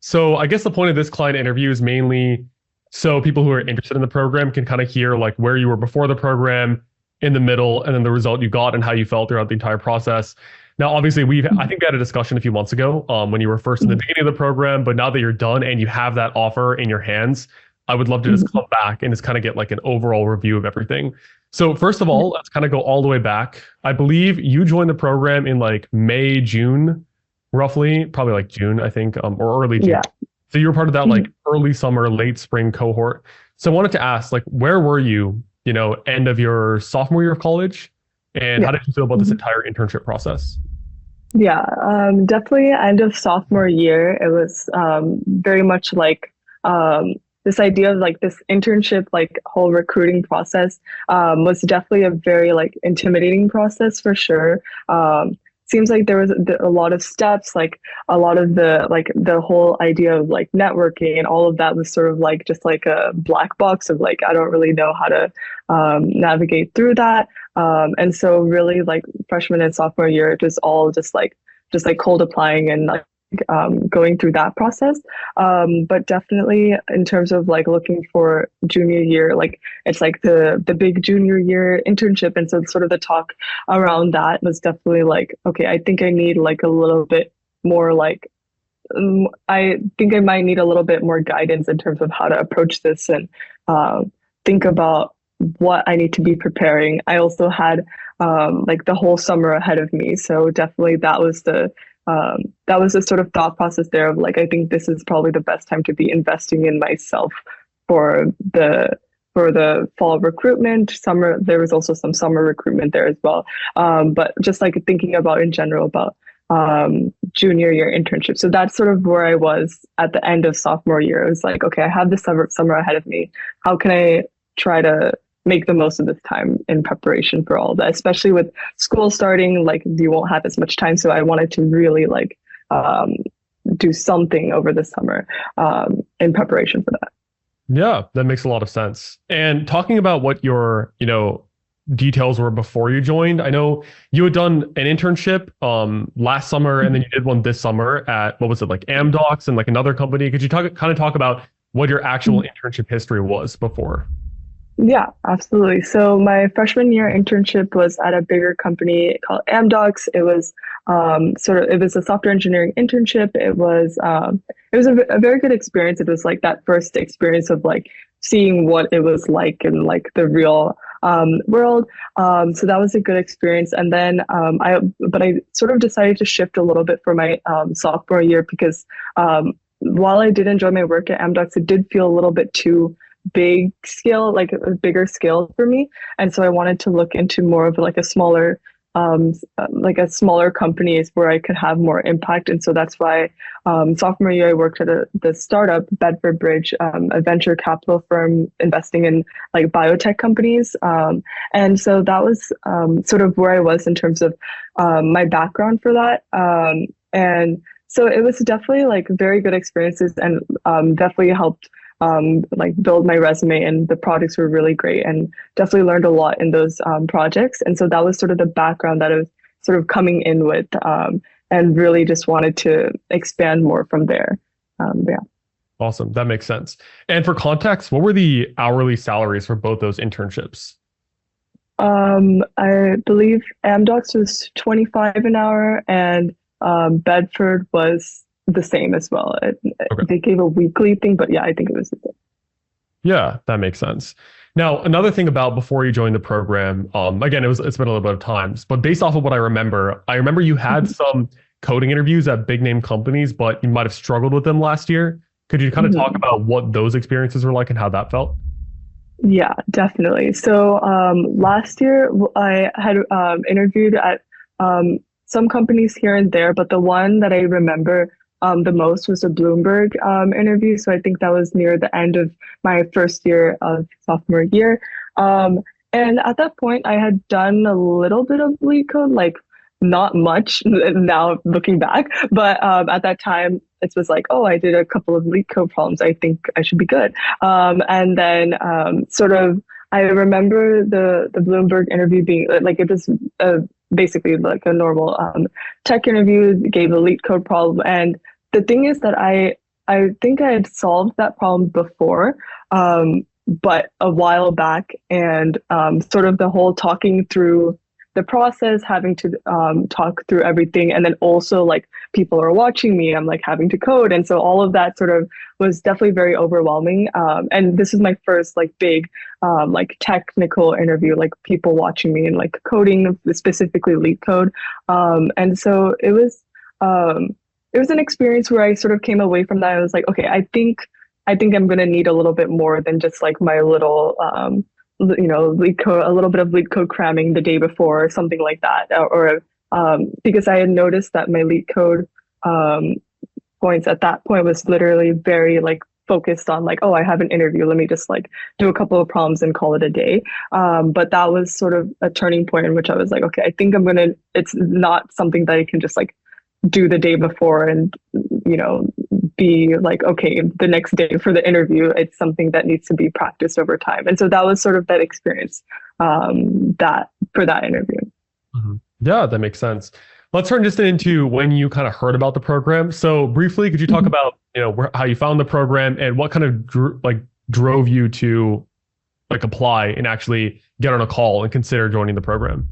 So I guess the point of this client interview is mainly so people who are interested in the program can kind of hear like where you were before the program, in the middle, and then the result you got and how you felt throughout the entire process. Now, obviously, I think we had a discussion a few months ago when you were first in the Mhm. beginning of the program, but now that you're done and you have that offer in your hands, I would love to just Mhm. come back and just kind of get like an overall review of everything. So first of Yeah. all, let's kind of go all the way back. I believe you joined the program in like May, June, roughly, probably like June, I think, or early June. Yeah. So you were part of that like Mhm. early summer, late spring cohort. So I wanted to ask, like, where were you, end of your sophomore year of college? And how Yeah. did you feel about this Mhm. entire internship process? Yeah. Definitely end of sophomore year. It was very much like this idea of like this internship, like whole recruiting process was definitely a very like intimidating process for sure. Seems like there was a lot of steps, like a lot of the whole idea of like networking and all of that was sort of like just like a black box of like I don't really know how to navigate through that. And so really like freshman and sophomore year, it was all just like cold applying and like going through that process. But definitely in terms of like looking for junior year, like it's like the big junior year internship. And so sort of the talk around that was definitely like, okay, I think I need like a little bit more like I think I might need a little bit more guidance in terms of how to approach this and uh, think about what I need to be preparing. I also had like the whole summer ahead of me, so definitely that was the sort of thought process there of like I think this is probably the best time to be investing in myself for the for the fall recruitment. Summer there was also some summer recruitment there as well, but just like thinking about in general about junior year internship. So that's sort of where I was at the end of sophomore year. It was like, okay, I have the summer ahead of me. How can I try to make the most of this time in preparation for all that, especially with school starting, like you won't have as much time. So I wanted to really like do something over the summer in preparation for that. Yeah, that makes a lot of sense. And talking about what your, details were before you joined, I know you had done an internship last summer and then you did one this summer at what was it like Amdocs and like another company. Could you talk about what your actual internship history was before? Yeah, absolutely. So my freshman year internship was at a bigger company called Amdocs. It was it was a software engineering internship. It was a very good experience. It was like that first experience of like seeing what it was like in like the real world. So that was a good experience. And then I sort of decided to shift a little bit for my sophomore year because while I did enjoy my work at Amdocs, it did feel a little bit too big scale, like a bigger scale for me. And so I wanted to look into more of like a smaller companies where I could have more impact. And so that's why sophomore year I worked at the startup Bedford Bridge, a venture capital firm investing in like biotech companies. And so that was sort of where I was in terms of my background for that. And so it was definitely like very good experiences and definitely helped like build my resume, and the projects were really great and definitely learned a lot in those projects. And so that was sort of the background that I was sort of coming in with, and really just wanted to expand more from there. Yeah. Awesome. That makes sense. And for context, what were the hourly salaries for both those internships? I believe Amdocs was 25 an hour and Bedford was the same as well. Okay. They gave a weekly thing, but yeah, I think it was the same. Yeah, that makes sense. Now, another thing about before you joined the program, again, it's been a little bit of times, but based off of what I remember you had Mhm. some coding interviews at big name companies, but you might have struggled with them last year. Could you kind of talk Mhm. about what those experiences were like and how that felt? Yeah, definitely. So last year I had interviewed at some companies here and there, but the one that I remember the most was a Bloomberg interview. So I think that was near the end of my first year of sophomore year. Um, and at that point, I had done a little bit of lead code, like not much now looking back, but at that time, it was like, oh, I did a couple of lead code problems. I think I should be good. And then sort of, I remember the Bloomberg interview being like it was basically like a normal tech interview. Gave a lead code problem, and the thing is that I think I had solved that problem before, but a while back, and sort of the whole talking through the process, having to talk through everything, and then also like people are watching me, I'm like having to code, and so all of that sort of was definitely very overwhelming. And this is my first like big like technical interview, like people watching me and like coding, specifically lead code, and so it was an experience where I sort of came away from that. I was like, okay, I think I'm gonna need a little bit more than just like my little lead code, a little bit of lead code cramming the day before or something like that. Or because I had noticed that my lead code points at that point was literally very like focused on like, oh, I have an interview. Let me just like do a couple of problems and call it a day. But that was sort of a turning point in which I was like, okay, I think it's not something that I can just like do the day before and be like, okay, the next day for the interview. It's something that needs to be practiced over time. And so that was sort of that experience that for that interview. Mhm. Yeah, that makes sense. Let's turn just into when you kind of heard about the program. So briefly, could you talk Mhm. about, how you found the program and what kind of drove you to like apply and actually get on a call and consider joining the program?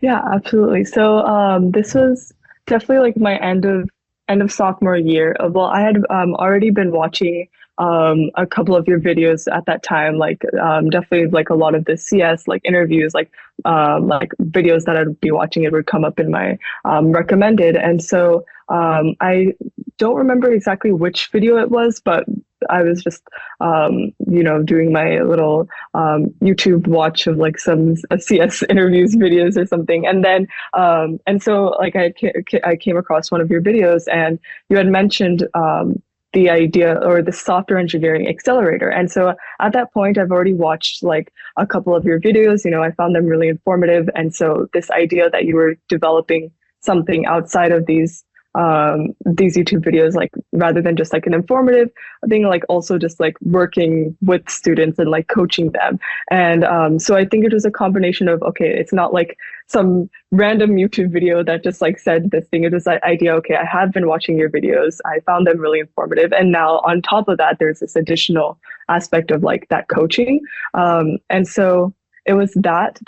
Yeah, absolutely. So this was definitely like my end of sophomore year. Well, I had already been watching a couple of your videos at that time, like definitely like a lot of the CS like interviews, like videos that I'd be watching, it would come up in my recommended. And so I don't remember exactly which video it was, but I was just doing my little YouTube watch of like some CS interviews videos or something, and then and so like I came across one of your videos, and you had mentioned the idea or the software engineering accelerator. And so at that point, I've already watched like a couple of your videos. I found them really informative, and so this idea that you were developing something outside of these YouTube videos, like rather than just like an informative thing, like also just like working with students and like coaching them. And so I think it was a combination of, okay, it's not like some random YouTube video that just like said this thing. It was that idea, okay, I have been watching your videos. I found them really informative. And now on top of that, there's this additional aspect of like that coaching. And so it was that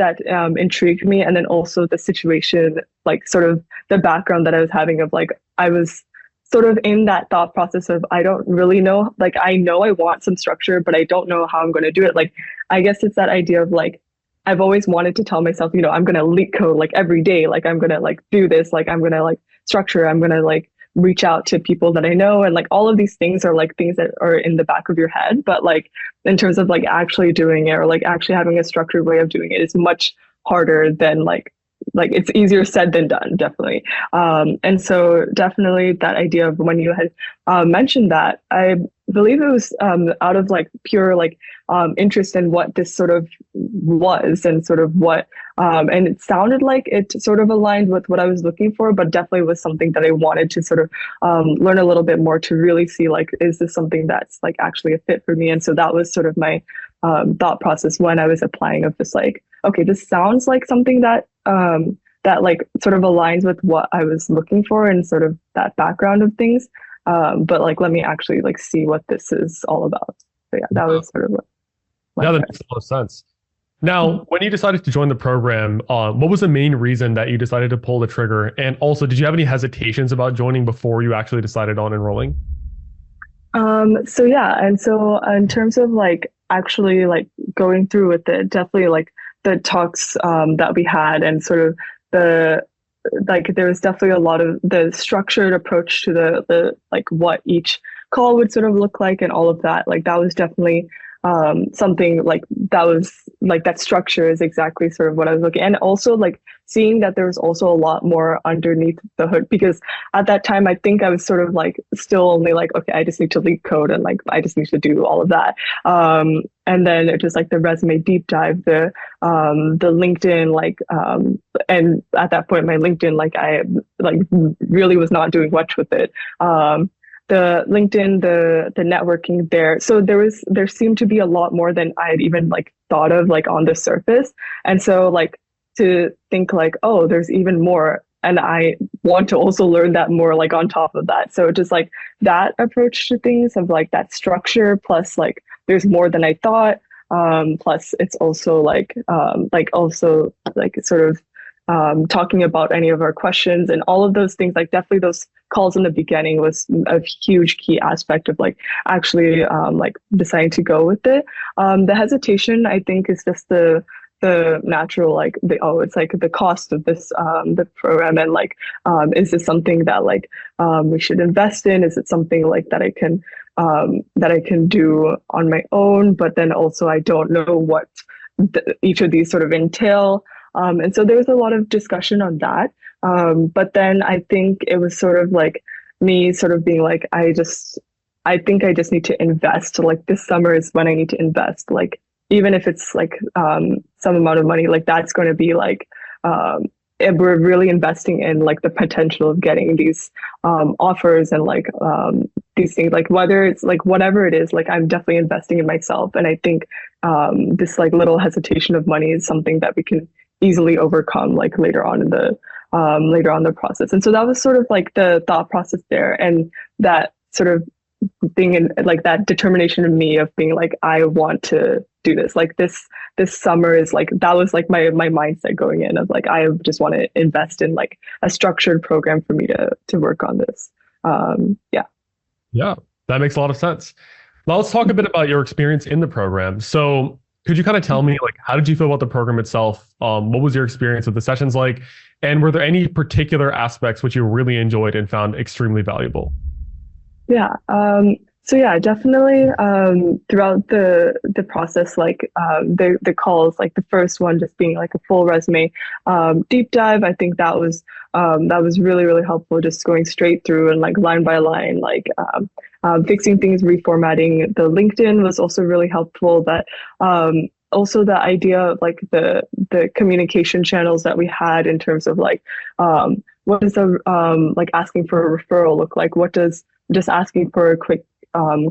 intrigued me, and then also the situation, like sort of the background that I was having of like I was sort of in that thought process of I don't really know, like I know I want some structure, but I don't know how I'm going to do it. Like I guess it's that idea of like I've always wanted to tell myself, I'm going to leak code like every day, like I'm going to like do this, like I'm going to like structure, I'm going to like reach out to people that I know, and like all of these things are like things that are in the back of your head, but like in terms of like actually doing it or like actually having a structured way of doing it is much harder than like it's easier said than done, definitely. And so definitely that idea of when you had mentioned that, I believe it was out of like pure like interest in what this sort of was and sort of what and it sounded like it sort of aligned with what I was looking for, but definitely was something that I wanted to sort of learn a little bit more to really see like, is this something that's like actually a fit for me? And so that was sort of my thought process when I was applying, of just like, okay, this sounds like something that that like sort of aligns with what I was looking for and sort of that background of things. But like, let me actually like see what this is all about. So yeah, that was sort of Yeah, that makes a lot of sense. Now, when you decided to join the program, what was the main reason that you decided to pull the trigger? And also, did you have any hesitations about joining before you actually decided on enrolling? So yeah, and so in terms of like actually like going through with it, definitely like the talks that we had, and sort of the like there was definitely a lot of the structured approach to the like what each call would sort of look like and all of that. Like that was definitely something like that was like that structure is exactly sort of what I was looking, and also like seeing that there was also a lot more underneath the hood, because at that time I think I was sort of like still only like, okay, I just need to leak code and like I just need to do all of that, and then it was like the resume deep dive, the LinkedIn like and at that point my LinkedIn, like I like really was not doing much with it, the LinkedIn, the networking there. So there seemed to be a lot more than I had even like thought of like on the surface. And so like to think like, oh, there's even more and I want to also learn that more like on top of that. So just like that approach to things of like that structure plus like there's more than I thought. Plus it's also like also like sort of talking about any of our questions and all of those things. Like definitely those calls in the beginning was a huge key aspect of like actually like deciding to go with it. The hesitation I think is just the natural like the it's like the cost of this the program and like is this something that like we should invest in? Is it something like that I can do on my own? But then also I don't know what each of these sort of entail. And so there was a lot of discussion on that. But then I think it was sort of like me sort of being like, I think I just need to invest. Like this summer is when I need to invest. Like even if it's like some amount of money, like that's going to be like we're really investing in like the potential of getting these offers and like these things. Like whether it's like whatever it is, like I'm definitely investing in myself. And I think this like little hesitation of money is something that we can easily overcome like later on in the process. And so that was sort of like the thought process there, and that sort of thing and like that determination of me of being like I want to do this. Like this summer is like that was like my mindset going in of like I just want to invest in like a structured program for me to work on this. Yeah. Yeah, that makes a lot of sense. Now let's talk a bit about your experience in the program. So could you kind of tell me like how did you feel about the program itself? What was your experience with the sessions like? And were there any particular aspects which you really enjoyed and found extremely valuable? Yeah. So yeah, definitely throughout the process, like the calls, like the first one just being like a full resume deep dive. I think that was really really helpful. Just going straight through and like line by line, like fixing things, reformatting. The LinkedIn was also really helpful. That also the idea of like the communication channels that we had in terms of like what does the like asking for a referral look like? What does just asking for a quick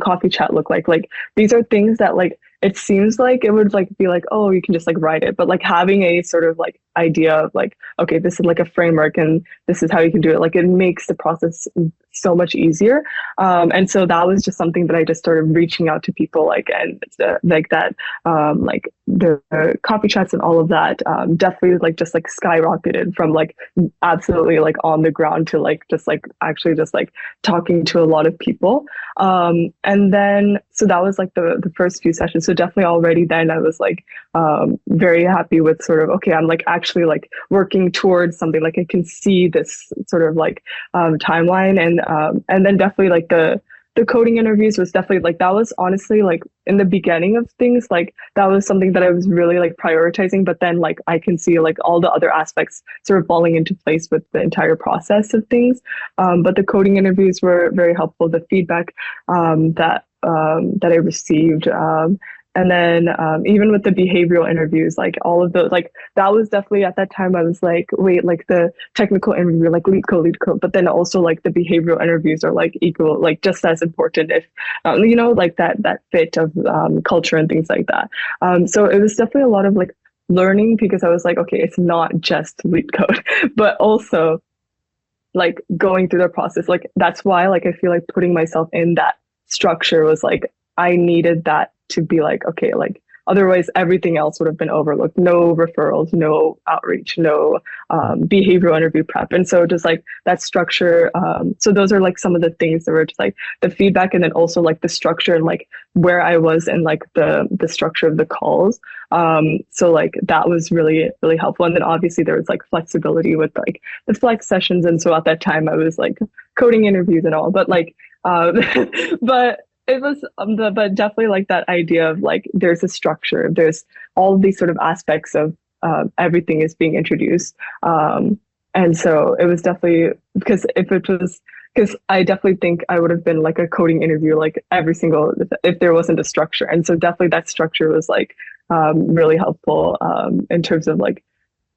coffee chat look like? Like these are things that like it seems like it would like be like, oh, you can just like write it, but like having a sort of like idea of like, okay, this is like a framework and this is how you can do it, like it makes the process so much easier. And so that was just something that I just started reaching out to people like, and like that like the coffee chats and all of that definitely like just like skyrocketed from like absolutely like on the ground to like just like actually just like talking to a lot of people. And then so that was like the first few sessions. So definitely already then I was like very happy with sort of, okay, I'm like actually like working towards something, like I can see this sort of like timeline. And then definitely like the coding interviews was definitely like, that was honestly like in the beginning of things, like that was something that I was really like prioritizing, but then like I can see like all the other aspects sort of falling into place with the entire process of things. But the coding interviews were very helpful. The feedback that I received, and then even with the behavioral interviews, like all of those, like that was definitely at that time I was like, wait, like the technical interview, like lead code, but then also like the behavioral interviews are like equal, like just as important, if you know, like that fit of culture and things like that. So it was definitely a lot of like learning, because I was like, okay, it's not just lead code, but also like going through the process. Like that's why like I feel like putting myself in that structure was like I needed that to be like, okay, like otherwise everything else would have been overlooked. No referrals, no outreach, no behavioral interview prep. And so just like that structure. So those are like some of the things that were just like the feedback, and then also like the structure and like where I was in like the structure of the calls. So like that was really, really helpful. And then obviously there was like flexibility with like the flex sessions. And so at that time I was like coding interviews and all, but like, but it was but definitely like that idea of like there's a structure, there's all of these sort of aspects of everything is being introduced, and so it was definitely, because I definitely think I would have been like a coding interview like every single, if there wasn't a structure. And so definitely that structure was like really helpful in terms of like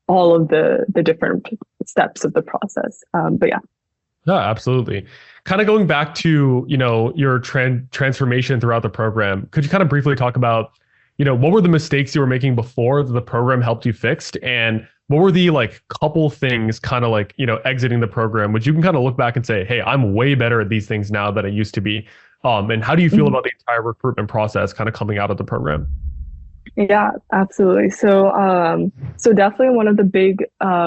all of the different steps of the process. But yeah. Yeah, absolutely. Kind of going back to, you know, your transformation throughout the program, could you kind of briefly talk about, you know, what were the mistakes you were making before the program helped you fixed, and what were the like couple things kind of like, exiting the program, which you can kind of look back and say, hey, I'm way better at these things now than I used to be. And how do you feel Mhm. about the entire recruitment process kind of coming out of the program? Yeah, absolutely. So definitely one of the big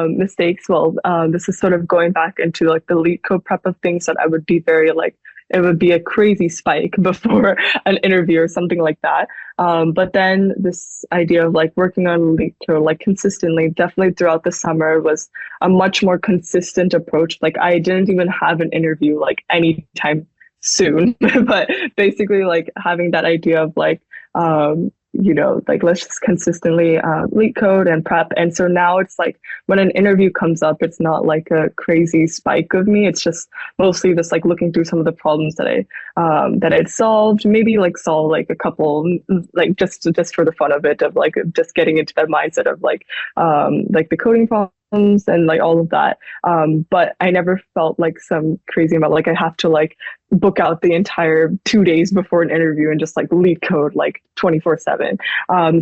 mistakes. Well, this is sort of going back into like the lead code prep of things that I would be very like, it would be a crazy spike before an interview or something like that. But then this idea of like working on lead code like consistently, definitely throughout the summer was a much more consistent approach. Like I didn't even have an interview like anytime soon, but basically like having that idea of like like let's just consistently leak code and prep. And so now it's like when an interview comes up, it's not like a crazy spike of me. It's just mostly just like looking through some of the problems that I'd solved, maybe like solve like a couple, like just for the fun of it, of like just getting into that mindset of like the coding problems and like all of that. But I never felt like some crazy amount, like I have to like book out the entire 2 days before an interview and just like lead code like 24/7.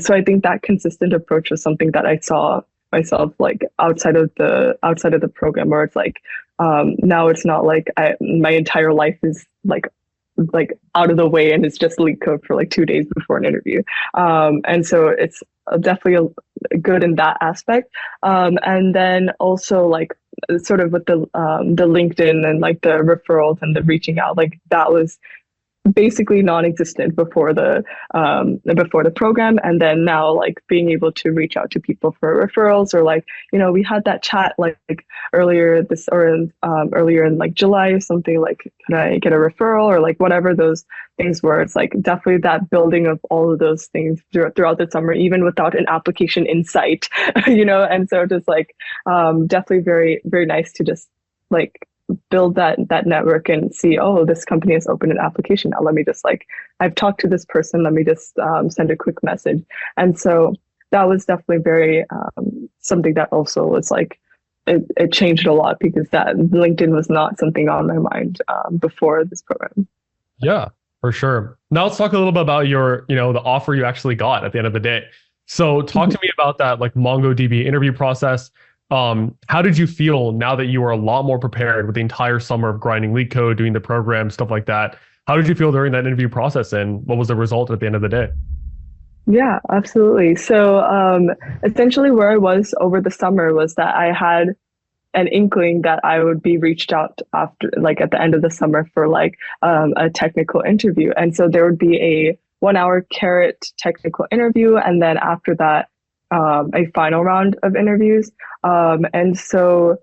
So I think that consistent approach was something that I saw myself like outside of the program, where it's like now it's not like my entire life is like out of the way and it's just leak code for like 2 days before an interview. And so it's definitely good in that aspect. And then also like sort of with the LinkedIn and like the referrals and the reaching out, like that was basically non-existent before the program. And then now like being able to reach out to people for referrals, or like we had that chat like earlier in like July or something, like can I get a referral or like whatever those things were. It's like definitely that building of all of those things throughout the summer, even without an application in sight. And so just like definitely very very nice to just like build that network and see, oh, this company has opened an application now, let me just like, I've talked to this person, let me just send a quick message. And so that was definitely very something that also was like it changed a lot, because that LinkedIn was not something on my mind before this program. Yeah, for sure. Now let's talk a little bit about your, the offer you actually got at the end of the day. So talk to me about that like MongoDB interview process. How did you feel now that you were a lot more prepared with the entire summer of grinding leak code, doing the program, stuff like that? How did you feel during that interview process, and what was the result at the end of the day? Yeah, absolutely. So essentially where I was over the summer was that I had an inkling that I would be reached out after, like at the end of the summer, for like a technical interview. And so there would be a 1 hour carrot technical interview. And then after that, a final round of interviews. And so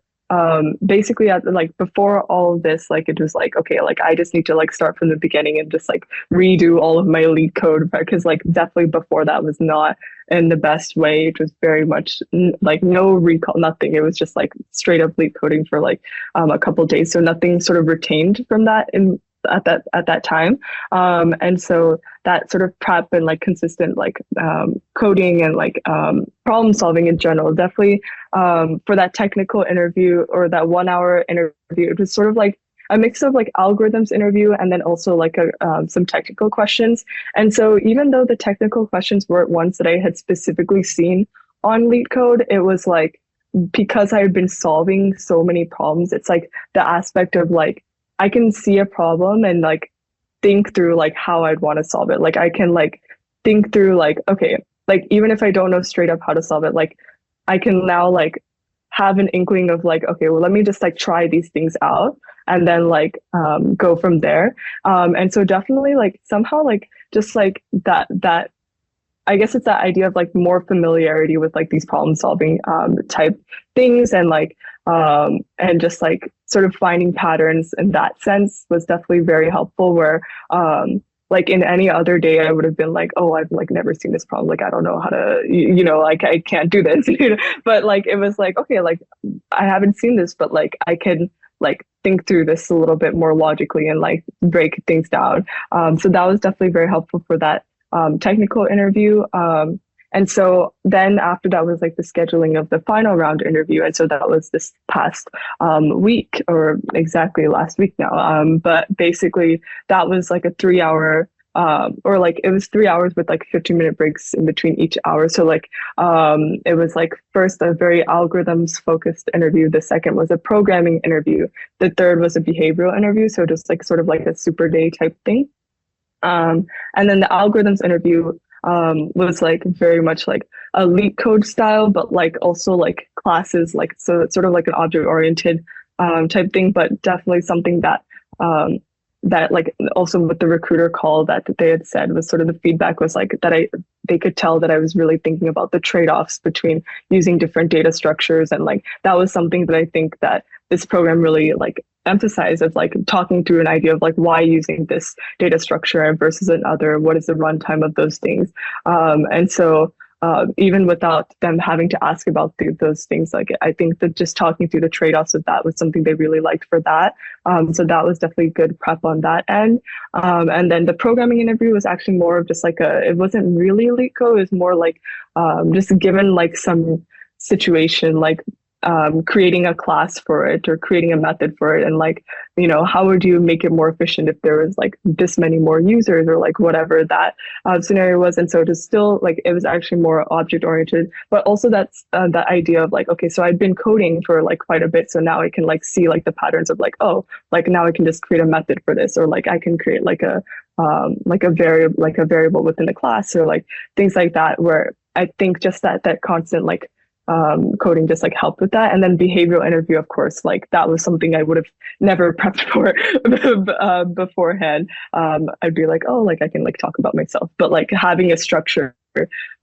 basically at like before all of this, like it was like, okay, like I just need to like start from the beginning and just like redo all of my lead code, because like definitely before that was not in the best way. It was very much like no recall, nothing. It was just like straight up lead coding for like a couple days. So nothing sort of retained from that in at that time. And so that sort of prep and like consistent like coding and like problem solving in general, definitely for that technical interview or that 1 hour interview, it was sort of like a mix of like algorithms interview and then also like some technical questions. And so even though the technical questions weren't ones that I had specifically seen on lead code, it was like because I had been solving so many problems, it's like the aspect of like I can see a problem and like think through like how I'd want to solve it. Like I can like think through like, okay, like even if I don't know straight up how to solve it, like I can now like have an inkling of like, okay, well, let me just like try these things out and then like go from there. And so definitely like somehow like just like that I guess it's that idea of like more familiarity with like these problem solving type things, and just like sort of finding patterns in that sense was definitely very helpful, where like in any other day I would have been like, oh, I've like never seen this problem, like I don't know how to like I can't do this. But like it was like, okay, like I haven't seen this, but like I can like think through this a little bit more logically and like break things down. So that was definitely very helpful for that technical interview. And so then after that was like the scheduling of the final round interview. And so that was this past week, or exactly last week now. But basically that was like a 3 hour or like it was 3 hours with like 15-minute breaks in between each hour. So like it was like first a very algorithms focused interview. The second was a programming interview. The third was a behavioral interview. So just like sort of like a super day type thing. And then the algorithms interview was like very much like a leak code style, but like also like classes, like so it's sort of like an object oriented type thing, but definitely something that that like also with the recruiter call that they had said was sort of the feedback was like that they could tell that I was really thinking about the trade-offs between using different data structures, and like that was something that I think that this program really like emphasized, of like talking through an idea of like why using this data structure versus another, what is the runtime of those things, and so even without them having to ask about those things, like I think that just talking through the trade-offs of that was something they really liked for that. So that was definitely good prep on that end. And then the programming interview was actually more of just like it wasn't really elite code. It was more like just given like some situation, like creating a class for it or creating a method for it, and like, you know, how would you make it more efficient if there was like this many more users, or like whatever that scenario was. And so it was still like it was actually more object oriented, but also that's that idea of like, okay, so I'd been coding for like quite a bit, so now I can like see like the patterns of like, oh, like now I can just create a method for this, or like I can create like a variable within the class, or like things like that, where I think just that constant like coding just like helped with that. And then behavioral interview, of course, like that was something I would have never prepped for beforehand. I'd be like, oh, like I can like talk about myself, but like having a structure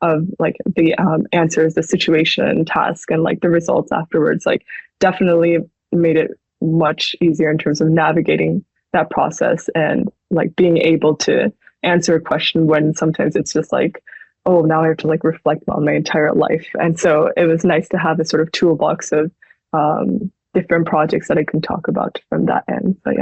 of like the answers, the situation, task, and like the results afterwards, like definitely made it much easier in terms of navigating that process and like being able to answer a question when sometimes it's just like, oh, now I have to like reflect on my entire life. And so it was nice to have a sort of toolbox of different projects that I can talk about from that end. So yeah.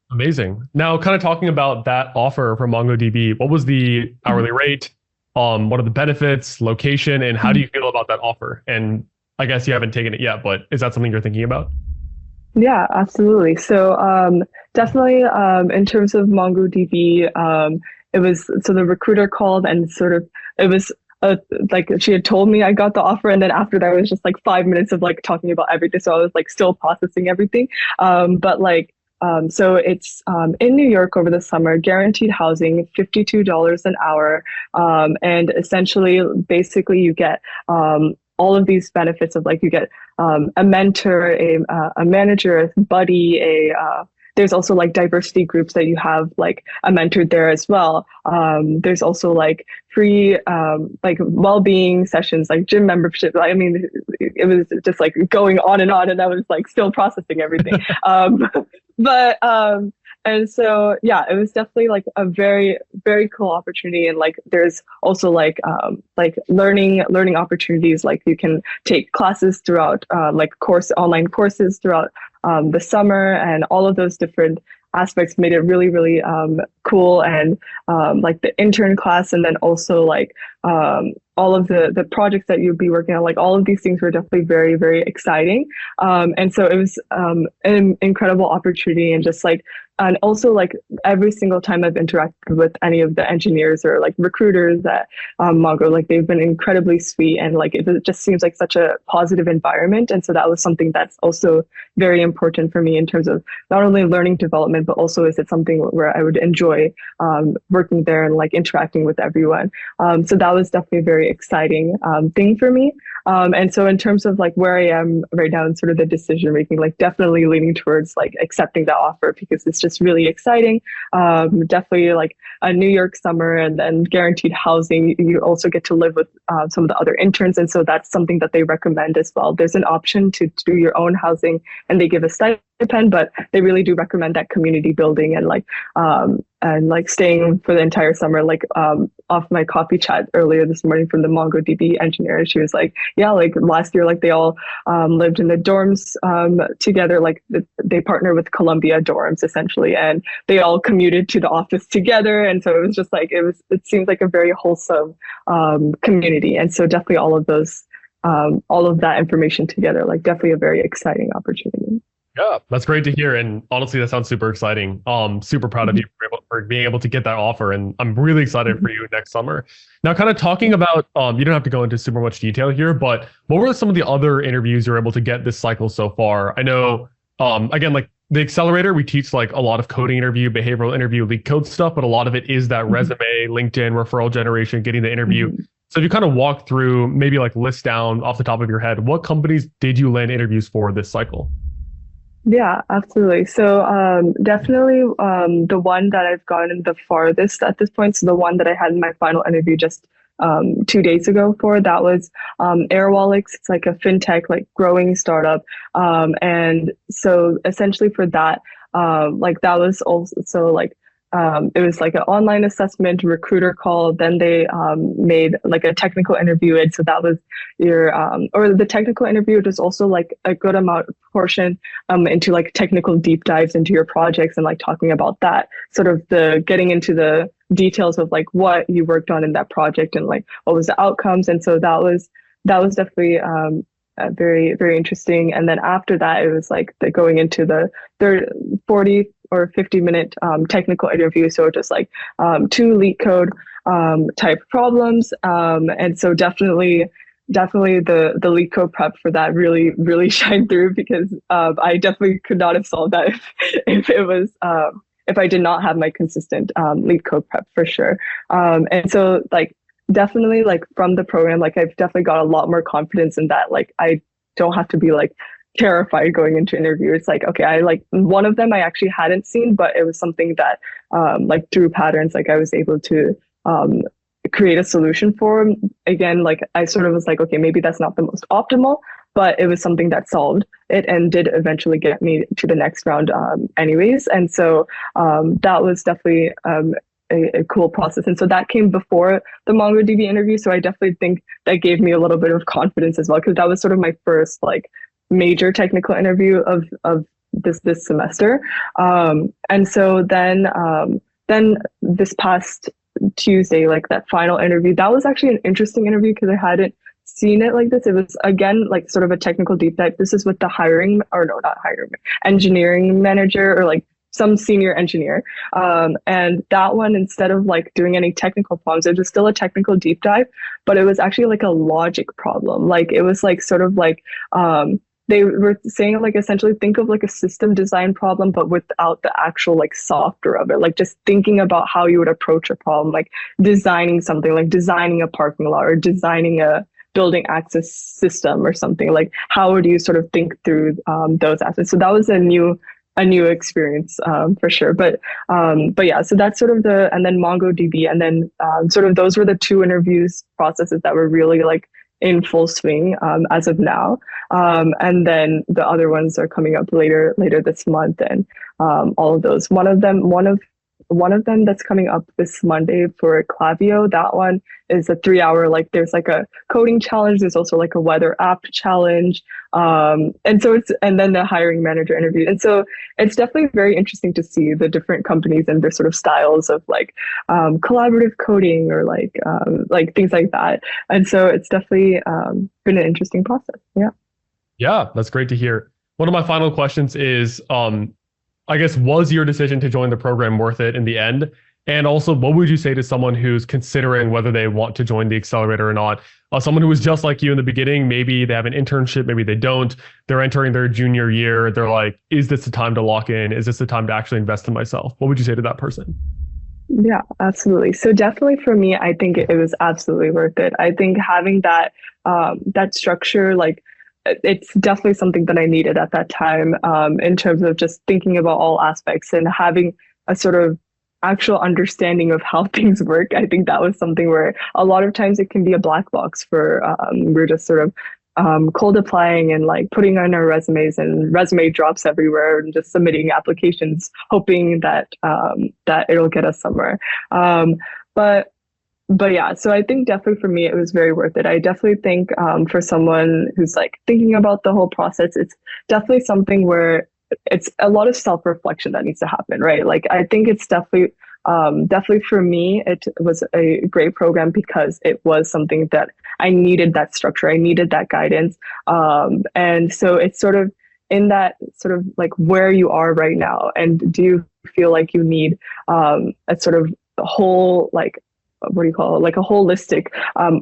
Amazing. Now, kind of talking about that offer from MongoDB, what was the hourly rate? What are the benefits, location, and how do you feel about that offer? And I guess you haven't taken it yet, but is that something you're thinking about? Yeah, absolutely. So definitely in terms of MongoDB, it was so the recruiter called and sort of it was like she had told me I got the offer, and then after that it was just like 5 minutes of like talking about everything. So I was like still processing everything. But like so it's in New York over the summer, guaranteed housing, $52 an hour, and essentially, basically, you get all of these benefits of like you get a mentor, a manager, a buddy, there's also like diversity groups that you have like a mentor there as well. There's also like free like well-being sessions, like gym membership. I mean, it was just like going on, and I was like still processing everything. But and so yeah, it was definitely like a very, very cool opportunity. And like there's also like learning opportunities. Like you can take classes throughout like online courses throughout the summer, and all of those different aspects made it really, really cool. And like the intern class, and then also like all of the projects that you'd be working on, like all of these things were definitely very, very exciting. And so it was an incredible opportunity, and just like, and also like every single time I've interacted with any of the engineers or like recruiters at Mongo, like they've been incredibly sweet, and like it just seems like such a positive environment. And so that was something that's also very important for me in terms of not only learning development, but also is it something where I would enjoy working there and like interacting with everyone. So that was definitely a very exciting thing for me. And so in terms of like where I am right now in sort of the decision making, like definitely leaning towards like accepting that offer, because it's just really exciting. Definitely like a New York summer, and then guaranteed housing. You also get to live with some of the other interns. And so that's something that they recommend as well. There's an option to do your own housing, and they give a stipend, but they really do recommend that community building and like staying for the entire summer. Like off my coffee chat earlier this morning from the MongoDB engineer, she was like, yeah, like last year, like they all lived in the dorms together. Like they partner with Columbia dorms essentially, and they all commuted to the office together. And so it was just like it seems like a very wholesome community. And so definitely all of those all of that information together, like definitely a very exciting opportunity. Yeah, that's great to hear. And honestly, that sounds super exciting. Super proud of Mhm, you for being able to get that offer. And I'm really excited mhm, for you next summer. Now, kind of talking about, you don't have to go into super much detail here, but what were some of the other interviews you're able to get this cycle so far? I know, again, like the Accelerator, we teach like a lot of coding interview, behavioral interview, leak code stuff, but a lot of it is that mhm, resume, LinkedIn, referral generation, getting the interview. mhm. So if you kind of walk through, maybe like list down off the top of your head, what companies did you land interviews for this cycle? Yeah, absolutely. So definitely the one that I've gotten the farthest at this point, so the one that I had in my final interview just 2 days ago for, that was Airwallex. It's like a fintech, like growing startup. And so essentially for that, like that was also like it was like an online assessment, recruiter call. Then they made like a technical interview. And so that was your, or the technical interview was also like a good amount portion into like technical deep dives into your projects and like talking about that, sort of the getting into the details of like what you worked on in that project and like what was the outcomes. And so that was definitely very very interesting. And then after that, it was like the going into the 40 or 50-minute technical interview. So just like two leak code type problems. And so definitely the leak code prep for that really shined through, because I definitely could not have solved that if it was if I did not have my consistent leak code prep for sure. And so like definitely like from the program, like I've definitely got a lot more confidence in that. Like I don't have to be like terrified going into interview. It's like, okay, I like one of them I actually hadn't seen, but it was something that like through patterns, like I was able to um, create a solution for. Again, like I sort of was like, okay, maybe that's not the most optimal, but it was something that solved it and did eventually get me to the next round anyways. And so that was definitely a cool process. And so that came before the MongoDB interview. So I definitely think that gave me a little bit of confidence as well, because that was sort of my first like major technical interview of this semester. And so then this past Tuesday, like that final interview, that was actually an interesting interview because I hadn't seen it like this. It was again like sort of a technical deep dive. This is with the hiring, or no, not hiring, engineering manager, or like some senior engineer. And that one, instead of like doing any technical problems, it was still a technical deep dive, but it was actually like a logic problem. Like it was like sort of like they were saying like essentially think of like a system design problem, but without the actual like software of it. Like just thinking about how you would approach a problem, like designing something, like designing a parking lot or designing a building access system or something. Like how would you sort of think through those aspects? So that was a new experience for sure. But yeah, so that's sort of and then MongoDB, and then sort of those were the two interviews processes that were really like in full swing as of now. And then the other ones are coming up later this month, and all of those. One of them that's coming up this Monday for Clavio. That one is a 3 hour, like there's like a coding challenge. There's also like a weather app challenge. And then the hiring manager interview. And so it's definitely very interesting to see the different companies and their sort of styles of like collaborative coding or like things like that. And so it's definitely been an interesting process. Yeah. Yeah, that's great to hear. One of my final questions is, I guess, was your decision to join the program worth it in the end? And also, what would you say to someone who's considering whether they want to join the accelerator or not? Someone who was just like you in the beginning, maybe they have an internship, maybe they don't. They're entering their junior year. They're like, is this the time to lock in? Is this the time to actually invest in myself? What would you say to that person? Yeah, absolutely. So definitely for me, I think it was absolutely worth it. I think having that structure, like it's definitely something that I needed at that time, in terms of just thinking about all aspects and having a sort of actual understanding of how things work. I think that was something where a lot of times it can be a black box for we're just sort of cold applying and like putting on our resumes, and resume drops everywhere, and just submitting applications hoping that it'll get us somewhere. But yeah, so I think definitely for me, it was very worth it. I definitely think for someone who's like thinking about the whole process, it's definitely something where it's a lot of self-reflection that needs to happen, right? Like I think it's definitely for me, it was a great program because it was something that I needed, that structure, I needed that guidance. And so it's sort of, in that sort of like where you are right now, and do you feel like you need a sort of whole like what do you call it, like a holistic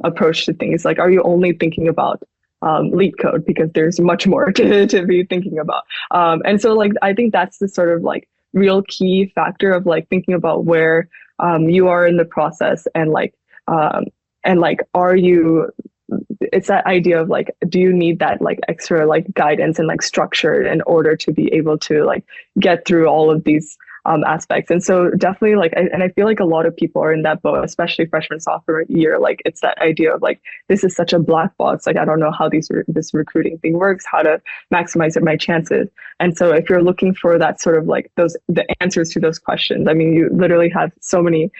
approach to things? Like, are you only thinking about lead code because there's much more to be thinking about? And so like I think that's the sort of like real key factor of like thinking about where you are in the process, and like are you, it's that idea of like, do you need that like extra like guidance and like structure in order to be able to like get through all of these aspects? And so definitely like, and I feel like a lot of people are in that boat, especially freshman sophomore year. Like it's that idea of like, this is such a black box. Like I don't know how this recruiting thing works, how to maximize my chances. And so if you're looking for that sort of like the answers to those questions, I mean, you literally have so many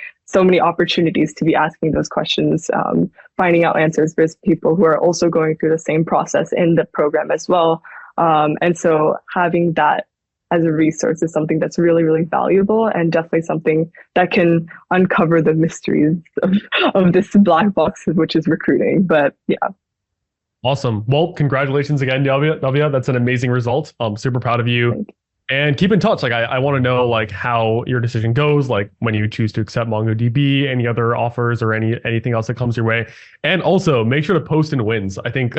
opportunities to be asking those questions, finding out answers. There's people who are also going through the same process in the program as well. And so having that as a resource is something that's really, really valuable, and definitely something that can uncover the mysteries of this black box, which is recruiting. But yeah. Awesome. Well, congratulations again, Navya. That's an amazing result. I'm super proud of you. And keep in touch. Like I want to know like how your decision goes, like when you choose to accept MongoDB, any other offers or anything else that comes your way. And also make sure to post in wins. I think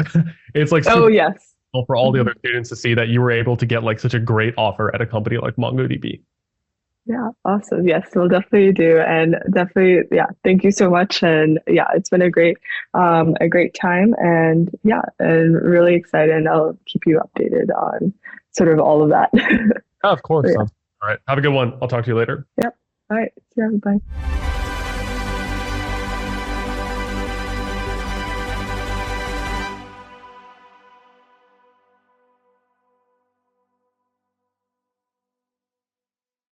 it's like oh yes, for all the other students to see that you were able to get like such a great offer at a company like MongoDB. Yeah, awesome. Yes, we'll definitely do. And definitely, yeah, thank you so much. And yeah, it's been a great time. And yeah, and really excited. And I'll keep you updated on sort of all of that. Of course. Yeah. All right. Have a good one. I'll talk to you later. Yep. All right. Yeah, bye.